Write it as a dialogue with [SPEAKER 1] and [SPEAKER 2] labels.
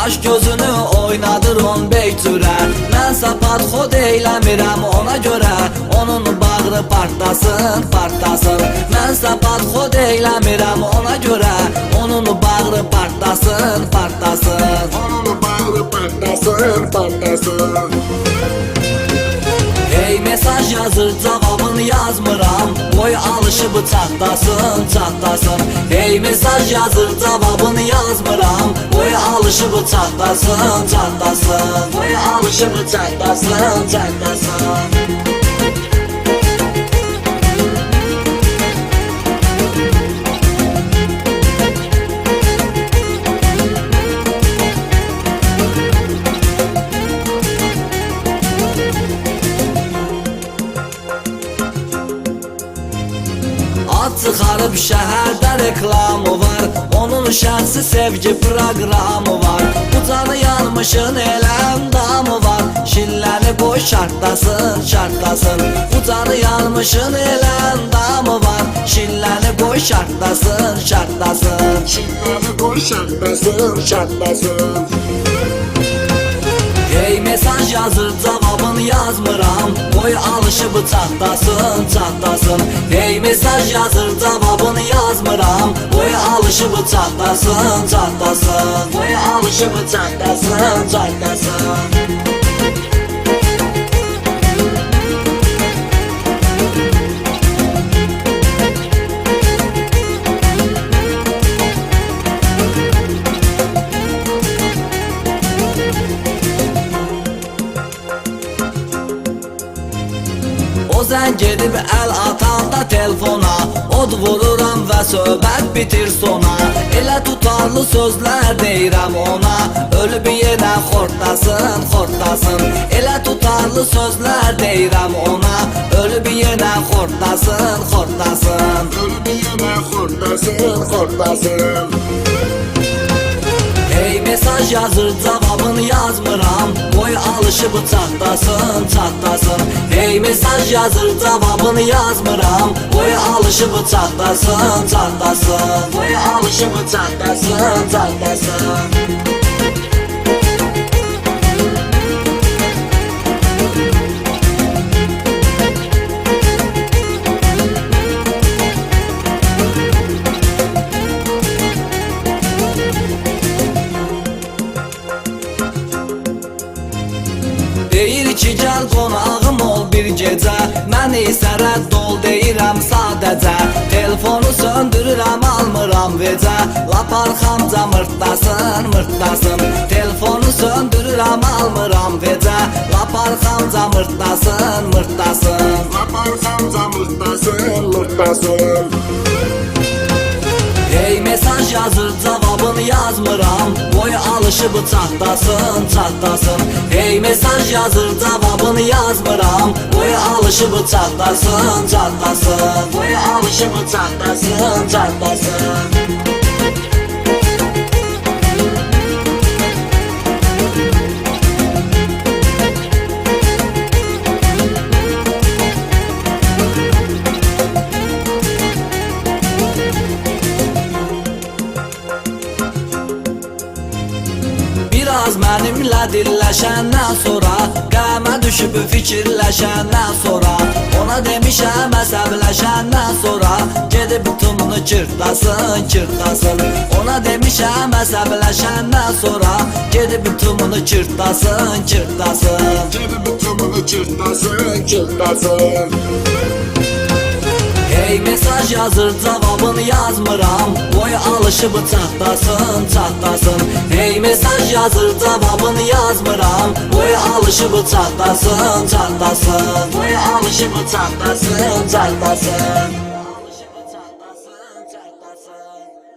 [SPEAKER 1] Kaş gözünü oynadır on beytürə. Mən sapat xod eyləmirəm ona görə. Onun bağrı partlasın, partlasın. Mən sapat xod eyləmirəm ona görə. Onun bağrı partlasın, partlasın.
[SPEAKER 2] Onun bağrı partlasın, partlasın.
[SPEAKER 1] Hey mesaj yazır cavabını yazmıram. Qoy alışıb çatlasın, çatlasın. Hey mesaj yazır cavabını yazmıram. Qoy alışıb çatlasın, çatlasın. Qoy alışıb çatlasın, çatlasın. Ad çıxarıb şəhərdə reklamı var. Onun şəxsi sevgi proqramı var. Bu canı yanmışın elə endamı var. Şilləni qoy şartlasın, şartlasın. Bu canı yanmışın elə endamı var. Şilləni qoy şartlasın, şartlasın.
[SPEAKER 2] Şilləni qoy şartlasın, şartlasın.
[SPEAKER 1] Hey mesaj yazır cavabını yazmıram. Qoy alışıb çatlasın, çatlasın. Hey mesaj yazır cavabını yazmıram. Qoy alışıb çatlasın, çatlasın. Qoy alışıb çatlasın, çatlasın. O zəng gedib əl atanda telefona. Od vururam və söhbət bitir sona. Elə tutarlı sözlər deyirəm ona. Ölüb yenə xortlasın, xortlasın. Elə tutarlı sözlər deyirəm ona. Ölüb yenə xortlasın, xortlasın.
[SPEAKER 2] Ölüb yenə xortlasın, xortlasın.
[SPEAKER 1] Hey mesaj yazır cavabını yazmıram. Qoy alışıb çatlasın, çatlasın. Hey mesaj yazır cavabını yazmıram. Qoy alışıb çatlasın, çatlasın. Qoy alışıb çatlasın, çatlasın. Deyir ki gəl qonağım ol bir gecə. Mən isə rədd ol deyirəm sadəcə. Telefonu söndürürəm almıram vecə. Lap arxamca mırtlasın, mırtlasın. Telefonu söndürürəm almıram vecə. Lap arxamca mırtlasın, mırtlasın.
[SPEAKER 2] Lap arxamca mırtlasın, mırtlasın.
[SPEAKER 1] Hey mesaj yazır cavabını yazmıram. Qoy alışıb çatlasın, çatlasın. Hey mesaj yazır cavabını yazmıram. Qoy alışıb çatlasın, çatlasın. Qoy alışıb çatlasın, çatlasın. Biraz mənimlə dilləşəndən sonra, qəmə düşüb fikirləşəndən sonra, ona demişəm əsəbləşəndən sonra, gedib tumunu çırtlasın, çırtlasın. Ona demişəm əsəbləşəndən sonra, gedib tumunu çırtlasın, çırtlasın.
[SPEAKER 2] Gedib tumunu çırtlasın, çırtlasın.
[SPEAKER 1] Hey mesaj yazır cavabını yazmıram. Qoy alışıb çatlasın, çatlasın. Hey mesaj yazır cavabını yazmıram. Qoy alışıb çatlasın, çatlasın. Qoy alışıb çatlasın, çatlasın. Alışıb çatlasın, çatlasın.